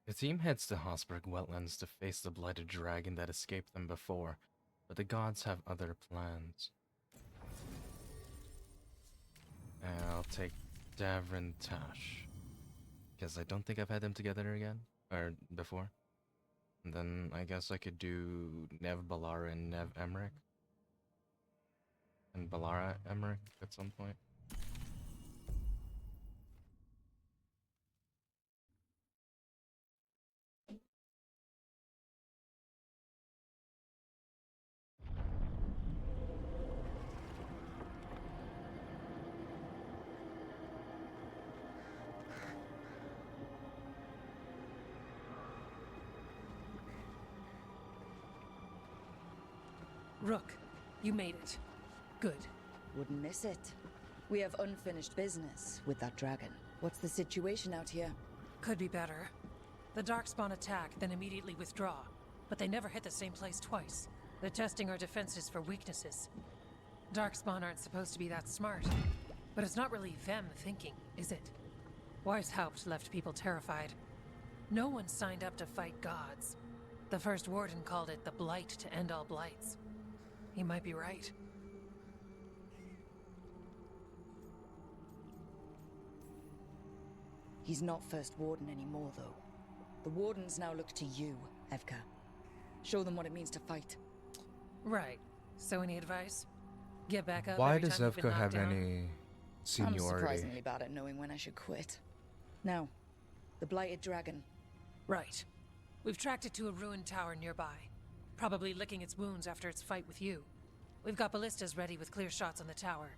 The team heads to Hosberg Wetlands to face the blighted dragon that escaped them before, but the gods have other plans. I'll take Davrin Tash, because I don't think I've had them together again, or before. And then I guess I could do Neve Balara and Neve Emmerich. And Balara Emmerich at some point. Rook, you made it. Good. Wouldn't miss it. We have unfinished business with that dragon. What's the situation out here? Could be better. The Darkspawn attack, then immediately withdraw. But they never hit the same place twice. They're testing our defenses for weaknesses. Darkspawn aren't supposed to be that smart. But it's not really them thinking, is it? Weishaupt left people terrified. No one signed up to fight gods. The first Warden called it the Blight to end all blights. He might be right. He's not First Warden anymore, though. The Wardens now look to you, Evka. Show them what it means to fight. Right. So any advice? Get back up Why every does time you've been Evka knocked have down? any I'm seniority? surprisingly bad at knowing when I should quit. Now, the Blighted Dragon. Right. We've tracked it to a ruined tower nearby. Probably licking its wounds after its fight with you. We've got ballistas ready with clear shots on the tower.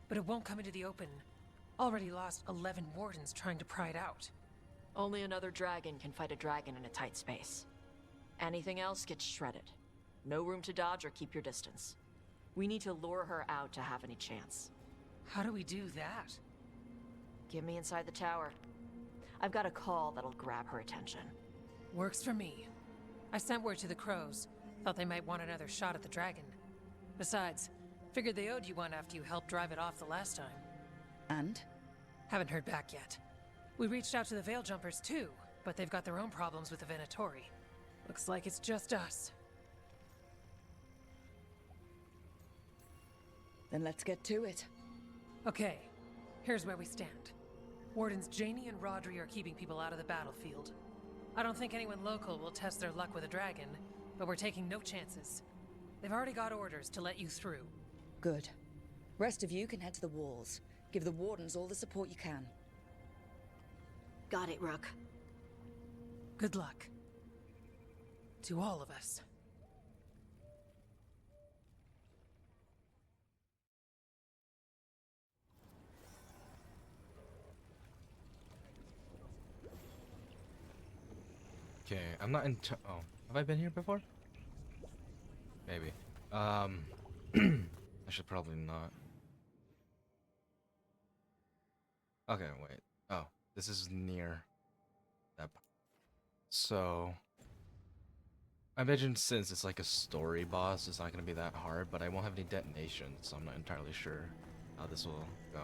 But it won't come into the open. Already lost 11 Wardens trying to pry it out. Only another dragon can fight a dragon in a tight space. Anything else gets shredded. No room to dodge or keep your distance. We need to lure her out to have any chance. How do we do that? Get me inside the tower. I've got a call that'll grab her attention. Works for me. I sent word to the crows. Thought they might want another shot at the dragon. Besides, figured they owed you one after you helped drive it off the last time. And? Haven't heard back yet. We reached out to the Veil Jumpers too, but they've got their own problems with the Venatori. Looks like it's just us. Then let's get to it. Okay, here's where we stand. Wardens Janie and Rodri are keeping people out of the battlefield. I don't think anyone local will test their luck with a dragon, but we're taking no chances. They've already got orders to let you through. Good. Rest of you can head to the walls. Give the Wardens all the support you can. Got it, Rook. Good luck. To all of us. Okay, I'm not in. Oh, have I been here before? Maybe. I should probably not. Okay, wait. Oh, this is near that. So, I imagine since it's like a story boss, it's not gonna be that hard. But I won't have any detonations, so I'm not entirely sure how this will go.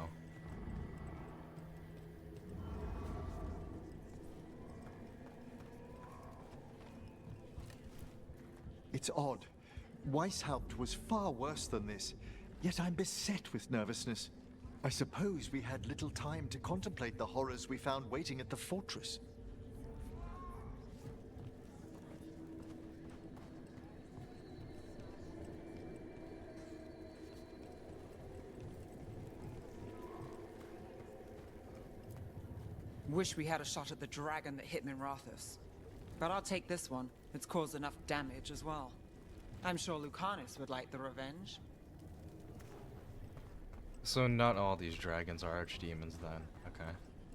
It's odd. Weishaupt was far worse than this, yet I'm beset with nervousness. I suppose we had little time to contemplate the horrors we found waiting at the fortress. Wish we had a shot at the dragon that hit Minrathous. But I'll take this one. It's caused enough damage as well. I'm sure Lucanus would like the revenge. So not all these dragons are archdemons then. Okay.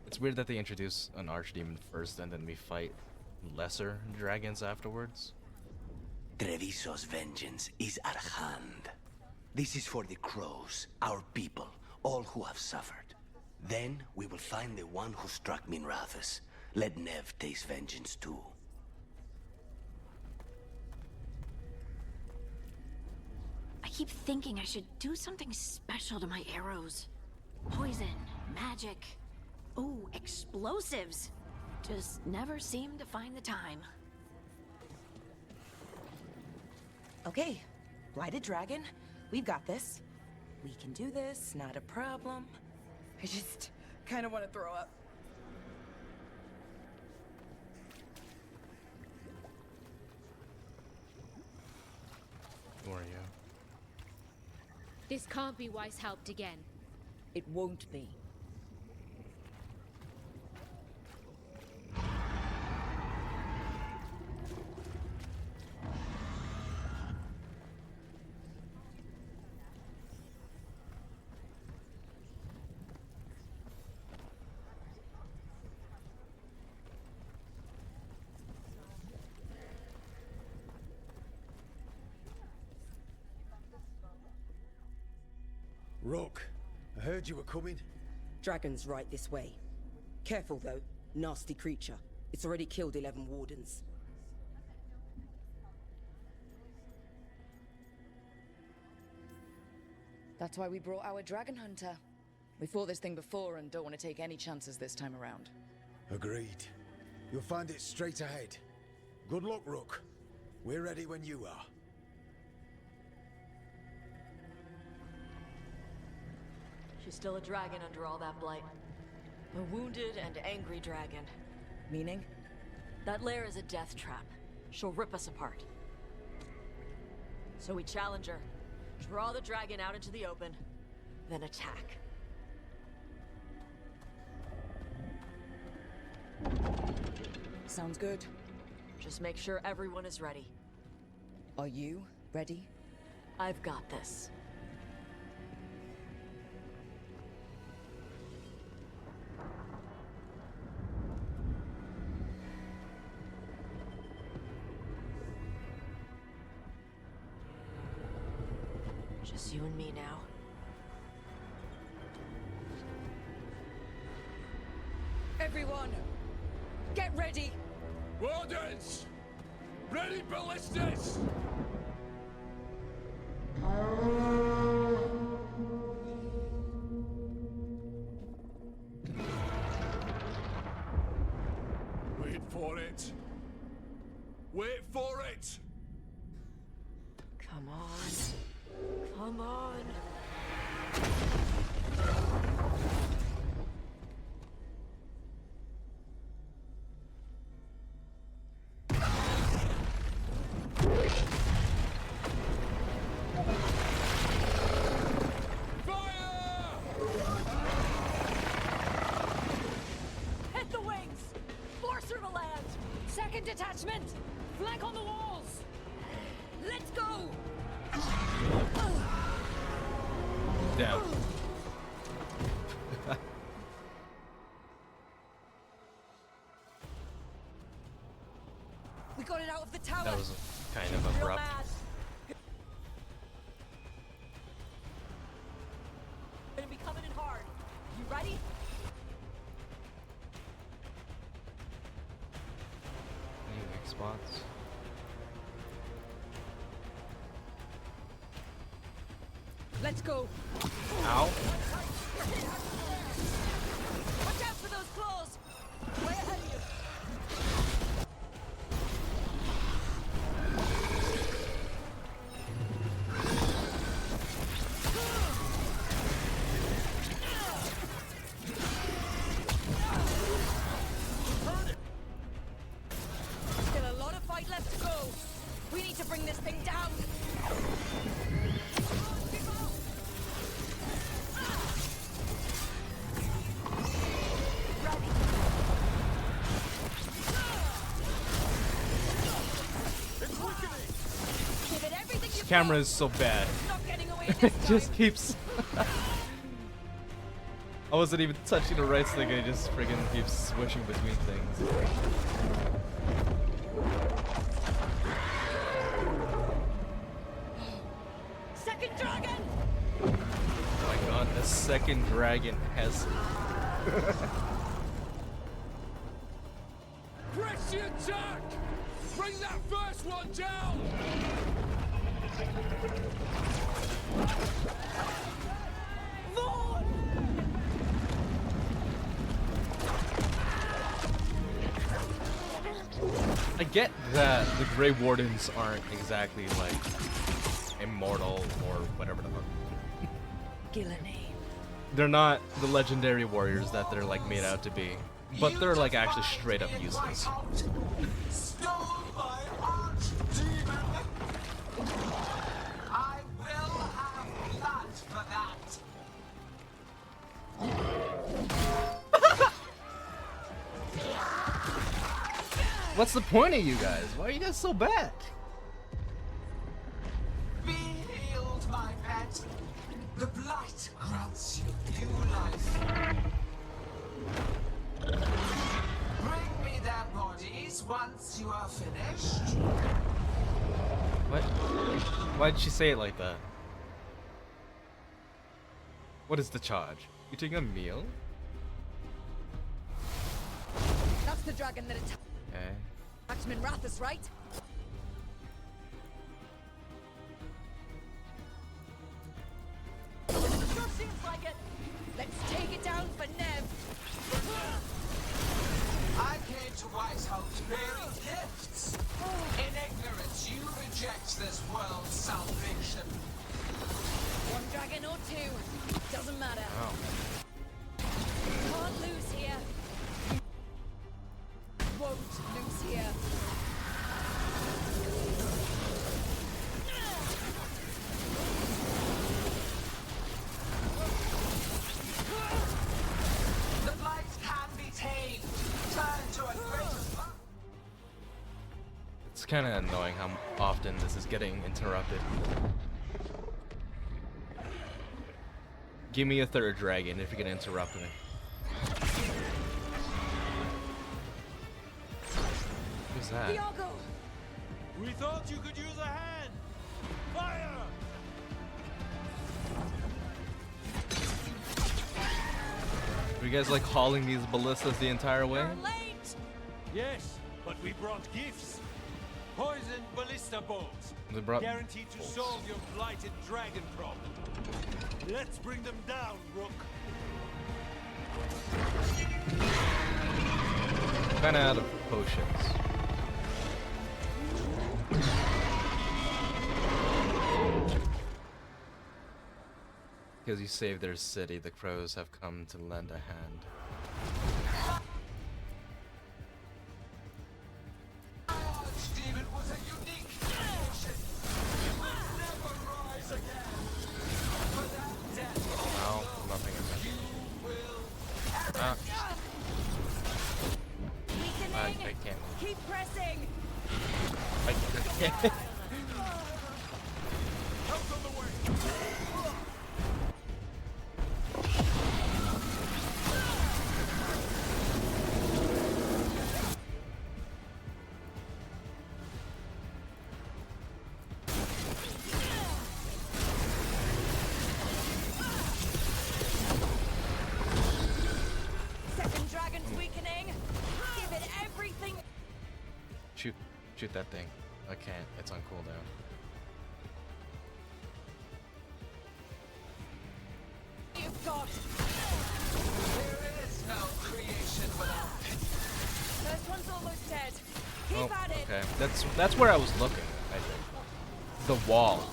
It's weird that they introduce an archdemon first and then we fight lesser dragons afterwards. Treviso's vengeance is at hand. This is for the crows, our people, all who have suffered. Then we will find the one who struck Minrathous. Let Neve taste vengeance too. I keep thinking I should do something special to my arrows. Poison, magic, ooh, explosives. Just never seem to find the time. Okay, Blighted Dragon, we've got this. We can do this, not a problem. I just kind of want to throw up. Who are you? This can't be Weishaupt again. It won't be. Rook, I heard you were coming. Dragon's right this way. Careful though, nasty creature. It's already killed 11 Wardens. That's why we brought our dragon hunter. We fought this thing before and don't want to take any chances this time around. Agreed. You'll find it straight ahead. Good luck, Rook. We're ready when you are. She's still a dragon under all that blight. A wounded and angry dragon. Meaning? That lair is a death trap. She'll rip us apart. So we challenge her, draw the dragon out into the open, then attack. Sounds good. Just make sure everyone is ready. Are you ready? I've got this. Just you and me now. Everyone, get ready! Wardens! Ready ballistas! Wait for it! Wait for it! Come on. Come on. Hit the wings! Force her to land! Second detachment! Flank on the walls! Let's go! Damn. We got it out of the tower! That was kind of Real abrupt. mad. Gonna be coming in hard. You ready? Any weak spots? Let's go! Ow. Watch out for those claws! Way ahead of you! Still a lot of fight left to go. We need to bring this thing down. Give it everything This you've camera got. is so bad. It's not getting away It this just time. keeps. I wasn't even touching the right stick, it just friggin' keeps switching between things. Second dragon! Oh my god, the second dragon has. Press the attack! Bring that first one down! Vaughn! get that the Grey Wardens aren't exactly like immortal or whatever the fuck. Gillenay. They're not the legendary warriors that they're like made out to be, but they're like actually straight up useless. Stole my archdemon! I will have blood for that! What's the point of you guys? Why are you guys so bad? Be healed, my pet. The blight grants you new life. Bring me their bodies once you are finished. What? Why'd she say it like that? What is the charge? You taking a meal? That's the dragon that attacked Okay. Minrathous, right? Sure seems like it. Let's take it down for Neve. I came to Whitehouse bearing gifts. In ignorance, you reject this world's salvation. One dragon or two, doesn't matter. Oh. Can't lose here. Won't lose here. The blight can be tamed. Turn to a greater fire. It's kind of annoying how often this is getting interrupted. Give me a third dragon if you're gonna interrupt me. Who's that? Iago! We thought you could use a hand. Fire! Are you guys like hauling these ballistas the entire way? You're late! Yes, but we brought gifts. Poisoned ballista bolts. They brought Guaranteed to bolts. solve your blighted dragon problem. Let's bring them down, Rook. Kinda out of potions. Because you saved their city, the crows have come to lend a hand. Archdemon was a unique creation. It will never rise again. For that death, No, nothing in you will there. Weakening! I can't. Keep pressing! I can't. help on the way. Second dragon's weakening! Give it everything! Shoot that thing. I can't. It's on cooldown. You've got! There is no creation without First one's almost dead. Keep Oh, at it! okay. That's where I was looking, I think. The wall.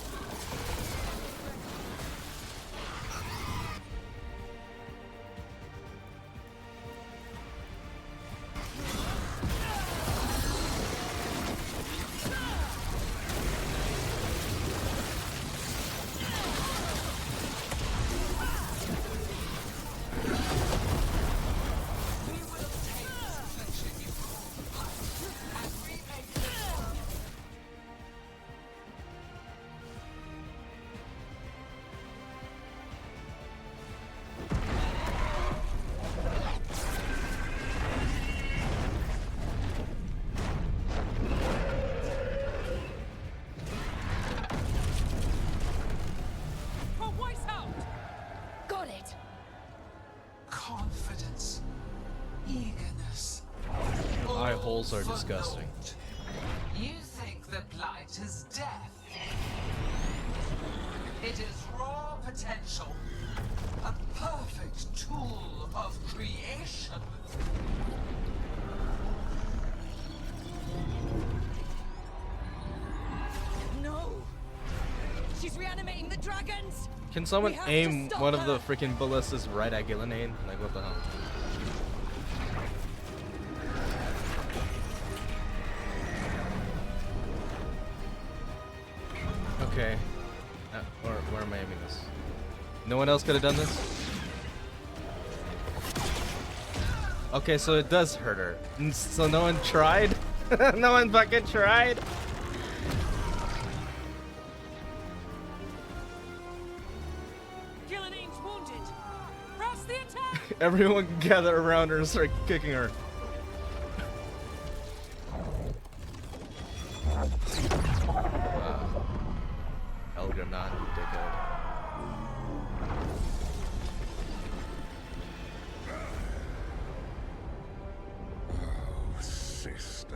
For Weishaupt! Got it! confidence, eagerness. Eye holes are disgusting. You think the blight is death? It is raw potential, a perfect tool of creation. reanimating the dragons! Can someone We have to aim stop one of her. the freaking ballistas right at Gillenane? Like, what the hell? Okay. Where am I aiming this? No one else could have done this? Okay, so it does hurt her. So no one tried? No one fucking tried? Gillenane's wounded. Press the attack. Everyone gather around her and start kicking her. Wow. Elganon, you dickhead. Oh, sister.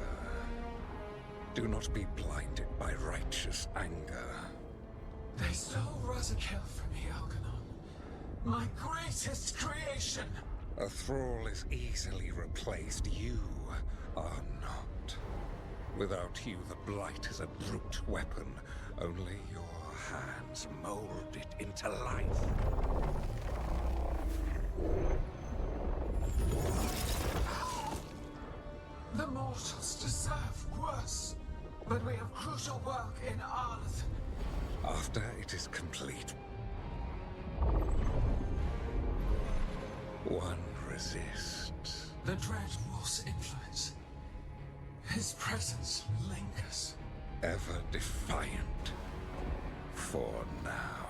Do not be blinded by righteous anger. They stole Razakel from me, Algernon. My greatest creation. A thrall is easily replaced. You are not. Without you, the blight is a brute weapon. Only your hands mold it into life. The mortals deserve worse. But we have crucial work in Arleth. After it is complete, one resists. The Dread Wolf's influence. His presence lingers. Ever defiant. For now.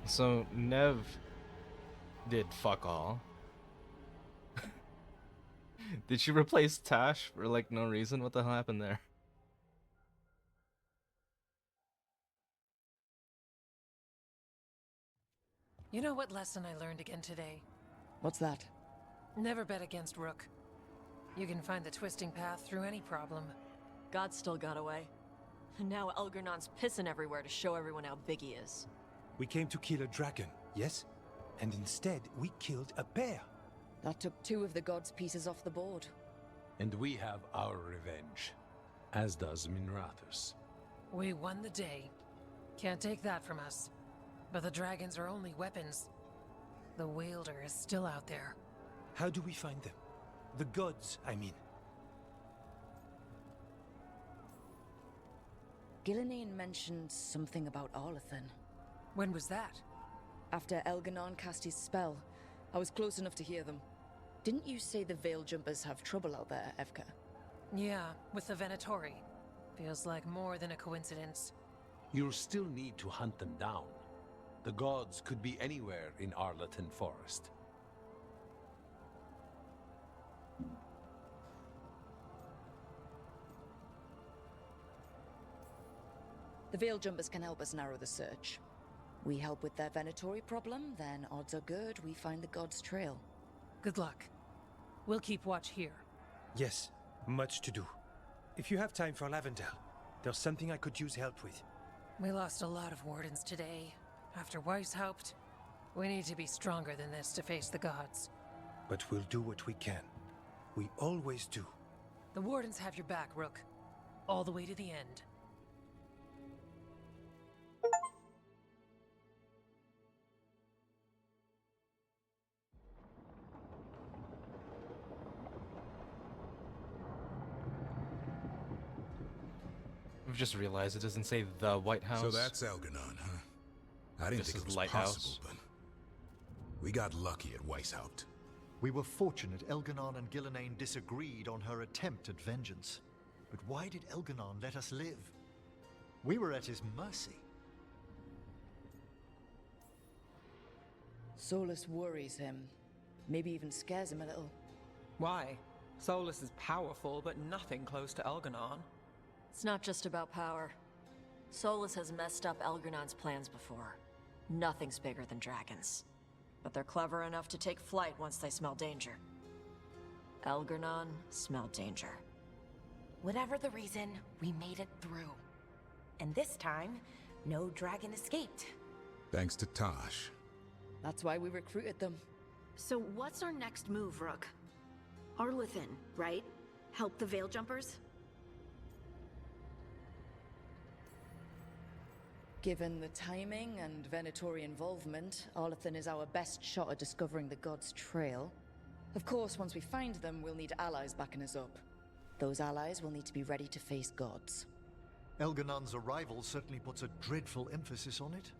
So Neve did fuck all. Did she replace Tash for like no reason? What the hell happened there? You know what lesson I learned again today? What's that? Never bet against Rook. You can find the twisting path through any problem. God still got away. And now Elgernon's pissing everywhere to show everyone how big he is. We came to kill a dragon, yes? And instead, we killed a bear. That took 2 of the gods' pieces off the board. And we have our revenge, as does Minrathus. We won the day. Can't take that from us. But the dragons are only weapons. The wielder is still out there. How do we find them? The gods, I mean. Gillenane mentioned something about Arlethan. When was that? After Elganon cast his spell, I was close enough to hear them. Didn't you say the Veil Jumpers have trouble out there, Evka? Yeah, with the Venatori. Feels like more than a coincidence. You'll still need to hunt them down. The gods could be anywhere in Arleton Forest. The Veil Jumpers can help us narrow the search. We help with their Venatori problem, then odds are good we find the gods' trail. Good luck. We'll keep watch here. Yes, much to do. If you have time for Lavendel, there's something I could use help with. We lost a lot of Wardens today. After Weishaupt, we need to be stronger than this to face the gods. But we'll do what we can. We always do. The Wardens have your back, Rook. All the way to the end. I've just realized it doesn't say the White House. So that's Elganon, huh? I didn't This think is it was Lighthouse. possible, but we got lucky at Weishaupt. We were fortunate Elganon and Gillenane disagreed on her attempt at vengeance. But why did Elganon let us live? We were at his mercy. Solus worries him. Maybe even scares him a little. Why? Solus is powerful, but nothing close to Elganon. It's not just about power. Solus has messed up Elgernon's plans before. Nothing's bigger than dragons. But they're clever enough to take flight once they smell danger. Elgernon smelled danger. Whatever the reason, we made it through. And this time, no dragon escaped. Thanks to Tosh. That's why we recruited them. So what's our next move, Rook? Arlathan, right? Help the Veil Jumpers? Given the timing and Venatori involvement, Arlathan is our best shot at discovering the gods' trail. Of course, once we find them, we'll need allies backing us up. Those allies will need to be ready to face gods. Elganon's arrival certainly puts a dreadful emphasis on it.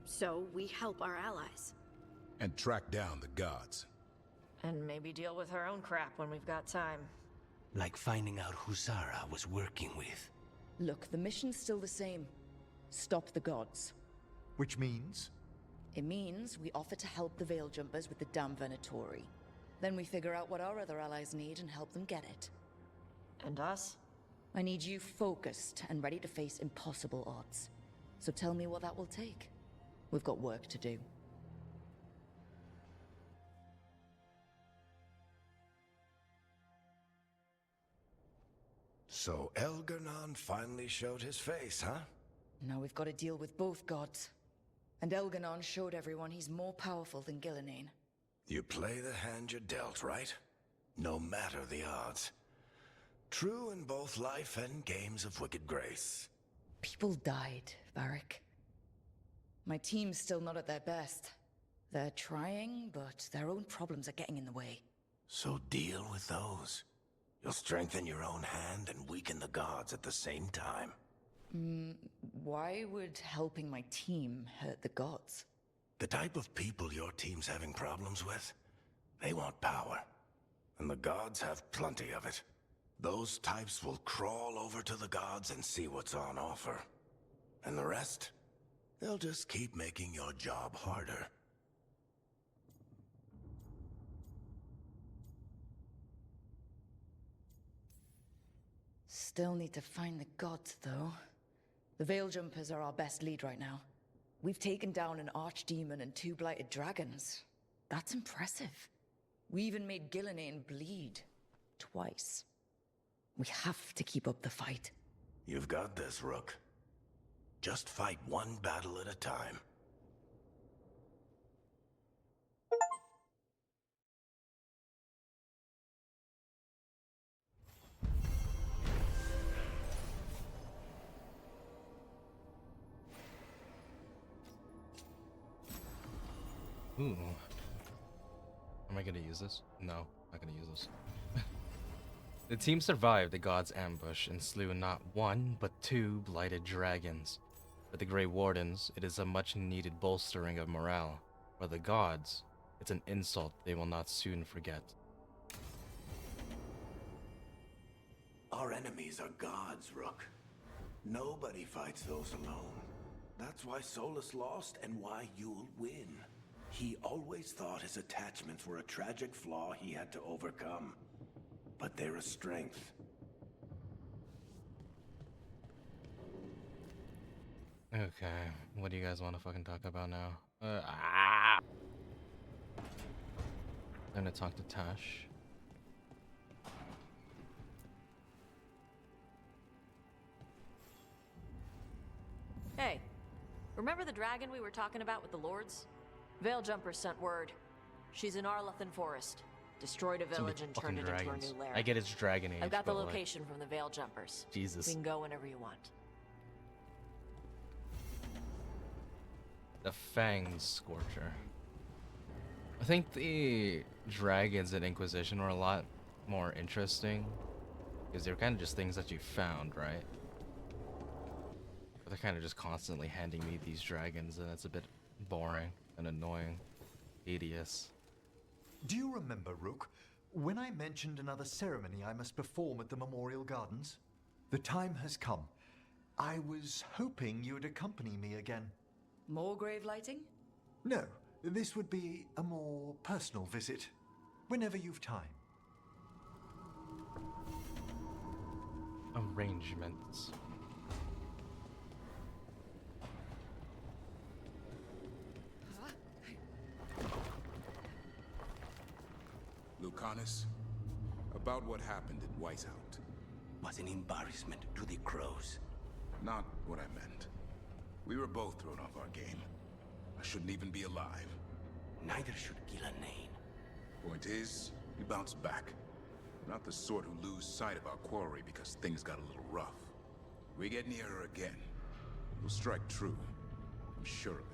So we help our allies. And track down the gods. And maybe deal with our own crap when we've got time. Like finding out who Zara was working with. Look, the mission's still the same. Stop the gods. Which means? It means we offer to help the Veil Jumpers with the damn Venatori. Then we figure out what our other allies need and help them get it. And us? I need you focused and ready to face impossible odds. So tell me what that will take. We've got work to do. So Elgarnon finally showed his face, huh? Now we've got to deal with both gods. And Elganon showed everyone he's more powerful than Gillenane. You play the hand you're dealt, right? No matter the odds. True in both life and games of wicked grace. People died, Varric. My team's still not at their best. They're trying, but their own problems are getting in the way. So deal with those. You'll strengthen your own hand and weaken the gods at the same time. Why would helping my team hurt the gods? The type of people your team's having problems with, they want power. And the gods have plenty of it. Those types will crawl over to the gods and see what's on offer. And the rest? They'll just keep making your job harder. Still need to find the gods, though. The Veil Jumpers are our best lead right now. We've taken down an archdemon and 2 blighted dragons. That's impressive. We even made Gillenane bleed. Twice. We have to keep up the fight. You've got this, Rook. Just fight one battle at a time. Ooh. Am I gonna use this? No, not gonna use this. The team survived the god's ambush and slew not 1, but 2 blighted dragons. For the Grey Wardens, it is a much-needed bolstering of morale. For the gods, it's an insult they will not soon forget. Our enemies are gods, Rook. Nobody fights those alone. That's why Solus lost and why you'll win. He always thought his attachments were a tragic flaw he had to overcome. But they're a strength. Okay, what do you guys want to fucking talk about now? I'm gonna talk to Tash. Hey, remember the dragon we were talking about with the lords? Veil Jumpers sent word. She's in Arlathan Forest. Destroyed a village and turned it into her new lair. I get it's Dragon Age. I've got the but, like, location from the Veil Jumpers. Jesus. We can go whenever you want. The Fang Scorcher. I think the dragons in Inquisition were a lot more interesting. Because they were kind of just things that you found, right? But they're kind of just constantly handing me these dragons, and it's a bit boring and annoying. Tedious. Do you remember, Rook, when I mentioned another ceremony I must perform at the Memorial Gardens? The time has come. I was hoping you would accompany me again. More grave lighting? No, this would be a more personal visit. Whenever you've time. Arrangements. Lucanus, about what happened at Weishaupt. Was an embarrassment to the crows. Not what I meant. We were both thrown off our game. I shouldn't even be alive. Neither should Gillenane. Point is, we bounced back. We're not the sort who lose sight of our quarry because things got a little rough. We get near her again. We'll strike true. I'm sure of it.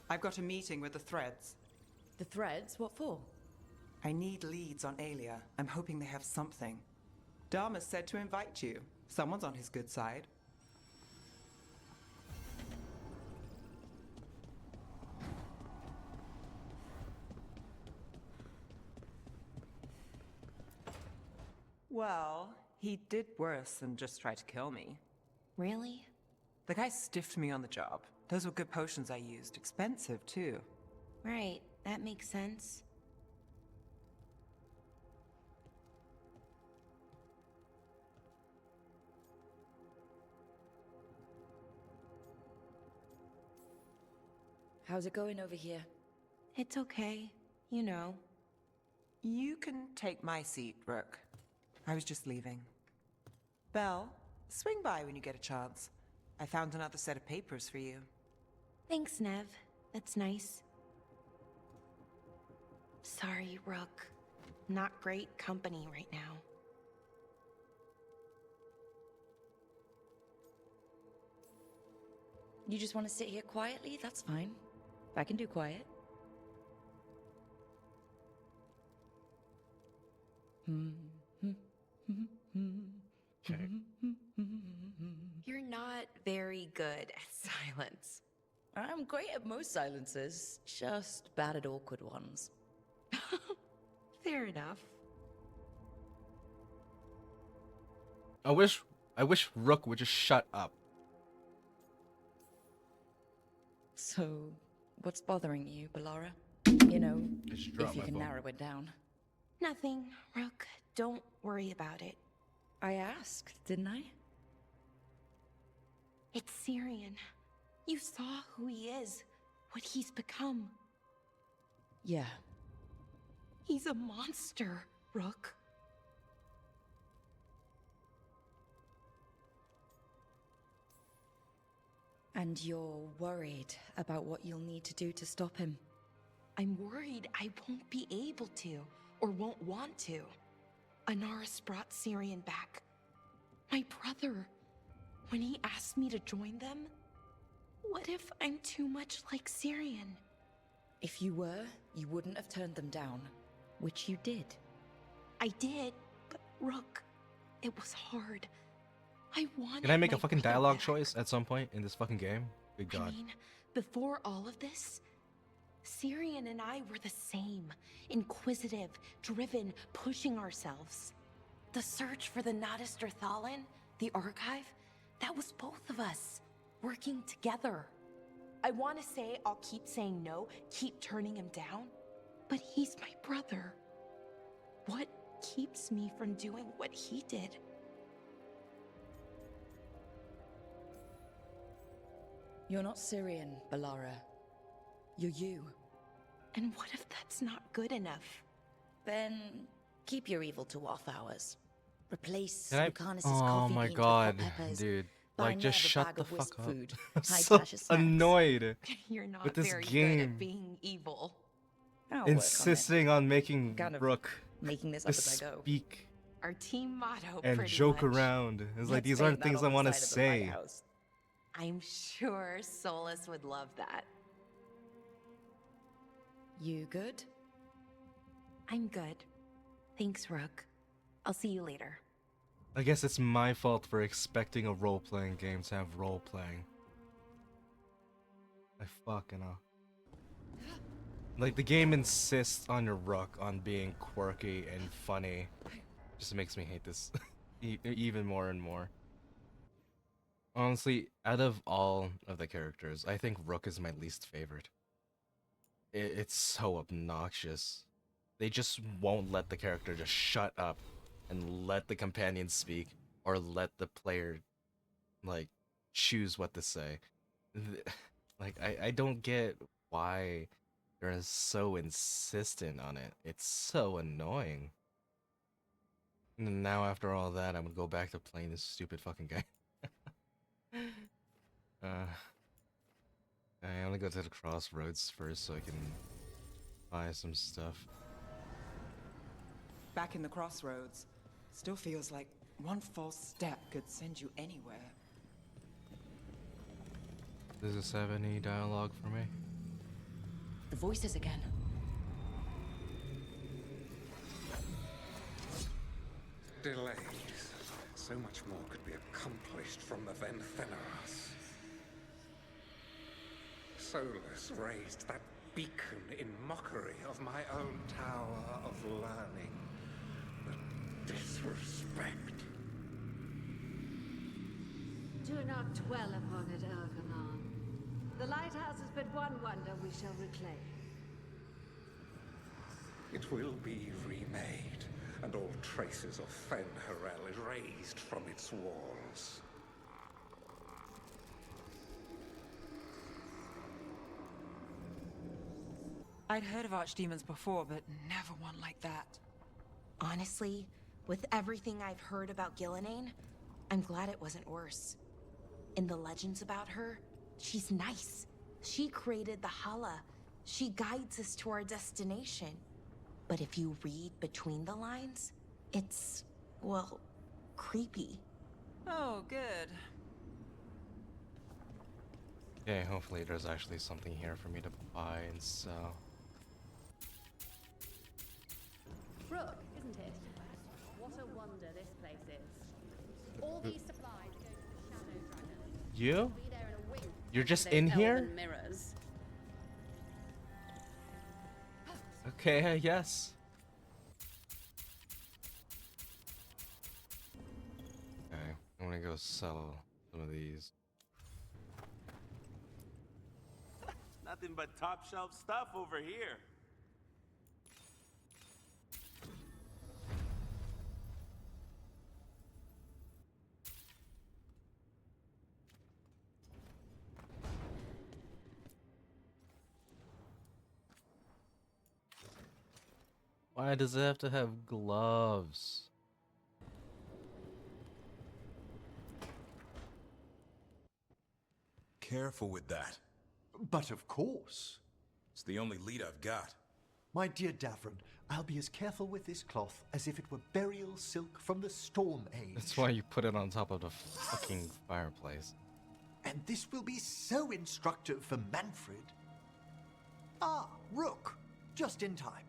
I've got a meeting with the Threads. The Threads? What for? I need leads on Aelia. I'm hoping they have something. Dharma said to invite you. Someone's on his good side. Well, he did worse than just try to kill me. Really? The guy stiffed me on the job. Those were good potions I used. Expensive, too. Right, that makes sense. How's it going over here? It's okay. You know. You can take my seat, Rook. I was just leaving. Belle, swing by when you get a chance. I found another set of papers for you. Thanks, Neve. That's nice. Sorry, Rook. Not great company right now. You just want to sit here quietly? That's fine. I can do quiet. Okay. You're not very good at silence. I'm great at most silences, just bad at awkward ones. Fair enough. I wish Rook would just shut up. So, what's bothering you, Bellara? You know, if you can narrow it down. Nothing, Rook. Don't worry about it. I asked, didn't I? It's Syrian. You saw who he is, what he's become. Yeah. He's a monster, Rook. And you're worried about what you'll need to do to stop him. I'm worried I won't be able to, or won't want to. Anaris brought Syrian back. My brother. When he asked me to join them, what if I'm too much like Syrian? If you were, you wouldn't have turned them down, which you did. I did, but Rook, it was hard. I wanted Can I make a my fucking brother dialogue back. choice at some point in this fucking game? Good God. I mean, before all of this, Syrian and I were the same. Inquisitive, driven, pushing ourselves. The search for the Nadister Thalin, the archive, that was both of us, working together. I want to say I'll keep saying no, keep turning him down, but he's my brother. What keeps me from doing what he did? You're not Syrian, Bellara. You're you. And what if that's not good enough? Then keep your evil to off hours. Replace Can I? Lucanus's Oh coffee my beans with God, hot peppers. dude! Buy Like, just Neve a shut bag the of whisk fuck up. food. I'm Hide so Tasha's snacks. annoyed You're not with this very good game. at being evil. I'll work on it. Insisting on making Kind of Rook making this up just as I go. speak Our team motto, and pretty joke much. around. It's like Let's these paint aren't that things on I the want to side of the say. lighthouse. I'm sure Solus would love that. You good? I'm good. Thanks, Rook. I'll see you later. I guess it's my fault for expecting a role-playing game to have role-playing. I fucking know. Like, the game insists on your Rook on being quirky and funny. Just makes me hate this even more and more. Honestly, out of all of the characters, I think Rook is my least favorite. It's so obnoxious. They just won't let the character just shut up and let the companion speak, or let the player, like, choose what to say. Like, I don't get why they're so insistent on it. It's so annoying. And now after all that, I'm gonna go back to playing this stupid fucking guy. I only go to the crossroads first so I can buy some stuff. Back in the crossroads. Still feels like one false step could send you anywhere. Does this have any dialogue for me? The voices again. Delays. So much more could be accomplished from the Venthenas. Solus raised that beacon in mockery of my own tower of learning. The disrespect. Do not dwell upon it, Algernon. The lighthouse has been one wonder we shall reclaim. It will be remade, and all traces of Fen'Harel erased from its walls. I'd heard of archdemons before, but never one like that. Honestly, with everything I've heard about Gillenane, I'm glad it wasn't worse. In the legends about her, she's nice. She created the Hala. She guides us to our destination. But if you read between the lines, it's, well, creepy. Oh, good. Okay, hopefully there's actually something here for me to buy and sell. Rook, isn't it? What a wonder this place is. All these supplies go to the Shadow Dragon. You? We'll be there in a wink. You're just Those in elven here? mirrors. Okay, I guess. Okay, I'm gonna go sell some of these. Nothing but top shelf stuff over here. Why does it have to have gloves? Careful with that. But of course. It's the only lead I've got. My dear Davron, I'll be as careful with this cloth as if it were burial silk from the Storm Age. That's why you put it on top of the fucking fireplace. And this will be so instructive for Manfred. Ah, Rook, just in time.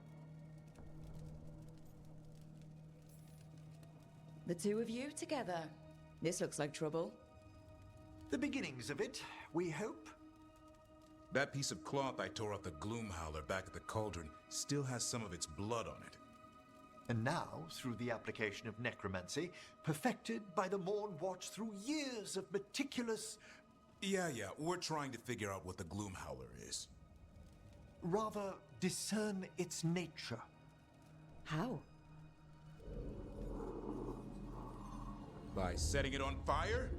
The two of you together. This looks like trouble. The beginnings of it, we hope. That piece of cloth I tore off the Gloom Howler back at the cauldron still has some of its blood on it. And now, through the application of necromancy, perfected by the Morn Watch through years of meticulous... Yeah, we're trying to figure out what the Gloom Howler is. Rather, discern its nature. How? By setting it on fire?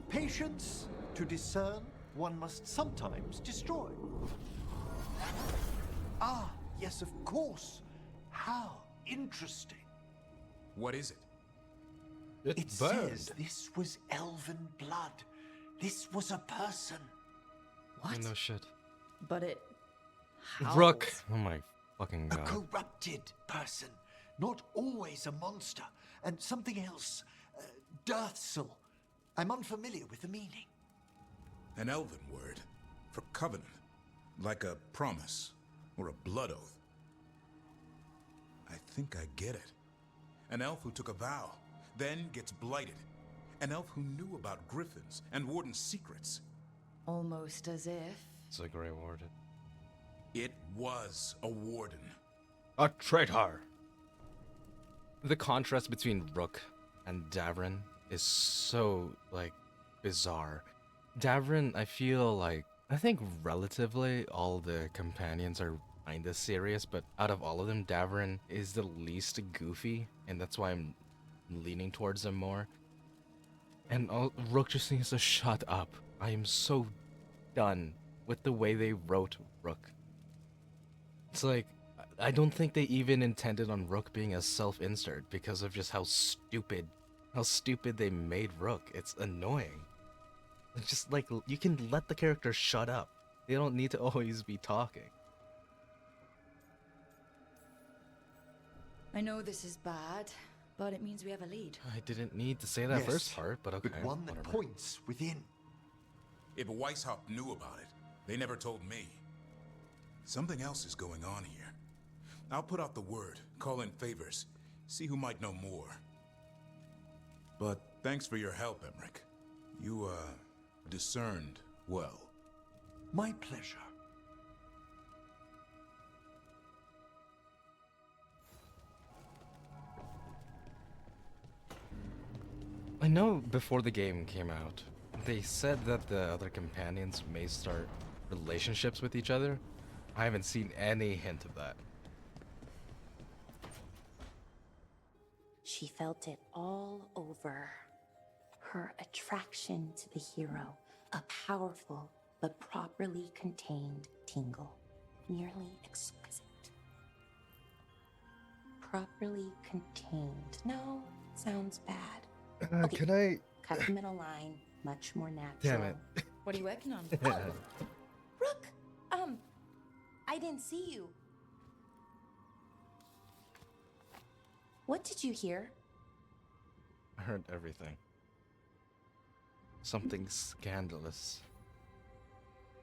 Patience. To discern, one must sometimes destroy. Ah, yes, of course. How interesting. What is it? It says this was elven blood. This was a person. What? No shit. But it... Rook! Oh my fucking A god. corrupted person. Not always a monster. And something else. Deathsel. I'm unfamiliar with the meaning. An elven word for covenant. Like a promise or a blood oath. I think I get it. An elf who took a vow, then gets blighted. An elf who knew about griffins and Warden's secrets. Almost as if... It's a Grey Warden. It was a Warden. A traitor! The contrast between Rook and Davron is so, like, bizarre. Davron, I feel like, I think relatively all the companions are kinda serious, but out of all of them, Davron is the least goofy, and that's why I'm leaning towards him more. And Rook just needs to shut up. I am so done with the way they wrote Rook. It's like, I don't think they even intended on Rook being a self-insert because of just how stupid they made Rook. It's annoying. It's just like, you can let the character shut up. They don't need to always be talking. I know this is bad, but it means we have a lead. I didn't need to say that Yes, first part, but okay. But one that whatever. points within. If Weishaupt knew about it, they never told me. Something else is going on here. I'll put out the word, call in favors, see who might know more. But thanks for your help, Emmerich. You, discerned well. My pleasure. I know before the game came out, they said that the other companions may start relationships with each other. I haven't seen any hint of that. She felt it all over. Her attraction to the hero, a powerful but properly contained tingle, nearly exquisite. Properly contained. No, sounds bad. Okay, Can I? cut the middle line, much more natural. Damn it. What are you working on? Rook, I didn't see you. What did you hear? I heard everything. Something scandalous.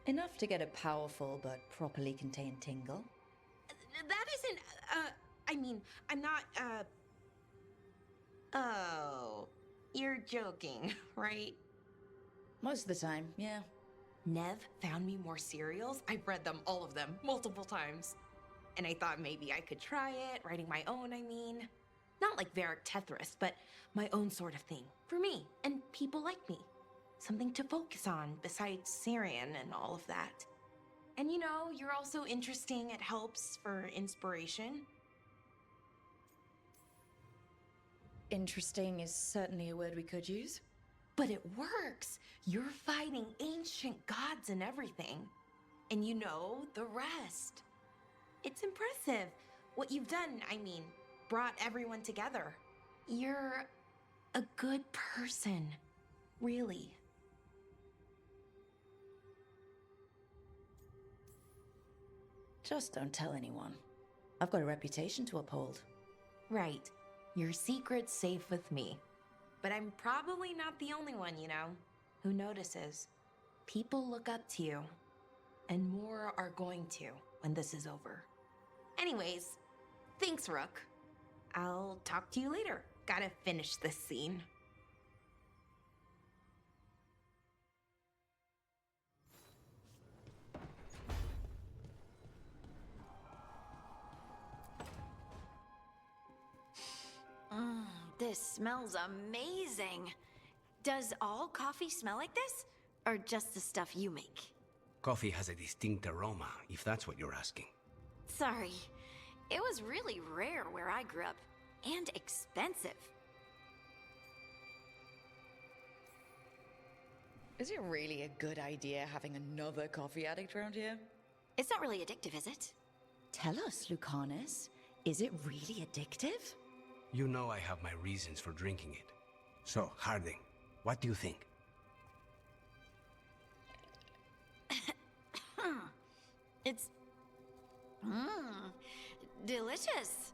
Enough to get a powerful but properly contained tingle. That isn't, I mean, I'm not, Oh, you're joking, right? Most of the time, yeah. Neve found me more cereals. I've read them, all of them, multiple times. And I thought maybe I could try it, writing my own, I mean. Not like Varric Tethris, but my own sort of thing. For me, and people like me. Something to focus on, besides Syrian and all of that. And you know, you're also interesting, it helps for inspiration. Interesting is certainly a word we could use. But it works! You're fighting ancient gods and everything. And you know the rest. It's impressive. What you've done, I mean, brought everyone together. You're a good person. Really. Just don't tell anyone. I've got a reputation to uphold. Right. Your secret's safe with me. But I'm probably not the only one, you know, who notices. People look up to you. And more are going to when this is over. Anyways, thanks, Rook. I'll talk to you later. Gotta finish this scene. This smells amazing. Does all coffee smell like this? Or just the stuff you make? Coffee has a distinct aroma, if that's what you're asking. Sorry. It was really rare where I grew up. And expensive. Is it really a good idea having another coffee addict around here? It's not really addictive, is it? Tell us, Lucanus. Is it really addictive? You know I have my reasons for drinking it. So, Harding, what do you think? It's... delicious.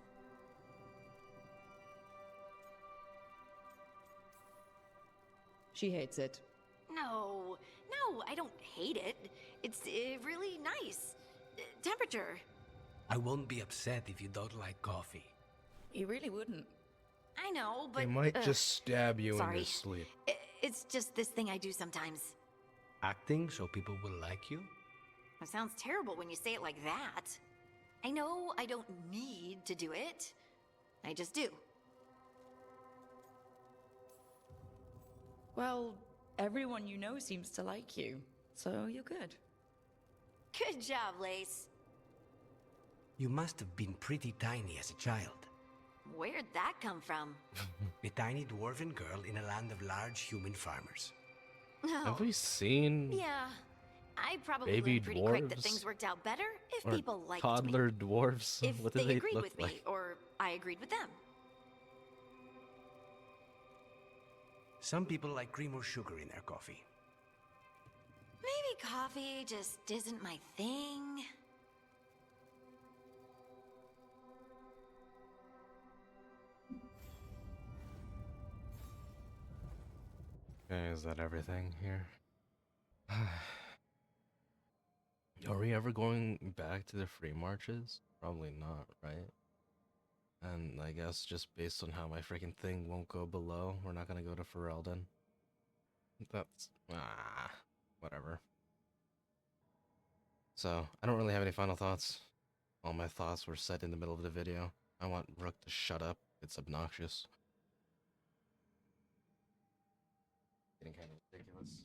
She hates it. No, I don't hate it. It's really nice. Temperature. I won't be upset if you don't like coffee. You really wouldn't. I know, but... They might just stab you in sorry. your sleep. It's just this thing I do sometimes. Acting so people will like you? It sounds terrible when you say it like that. I know I don't need to do it. I just do. Well, everyone you know seems to like you, so you're good. Good job, Lace. You must have been pretty tiny as a child. Where'd that come from? A tiny dwarven girl in a land of large human farmers. Oh. Have we seen? Yeah. I probably Baby learned pretty quick that dwarves? things worked out better if Or people liked toddler me. dwarves? If What do they they agreed look with like? me, or I agreed with them. Some people like cream or sugar in their coffee. Maybe coffee just isn't my thing. Okay, is that everything here? Are we ever going back to the free marches? Probably not, right? And I guess just based on how my freaking thing won't go below, we're not gonna go to Ferelden. That's whatever. So I don't really have any final thoughts. All my thoughts were said in the middle of the video. I want Rook to shut up. It's obnoxious. Getting kind of ridiculous.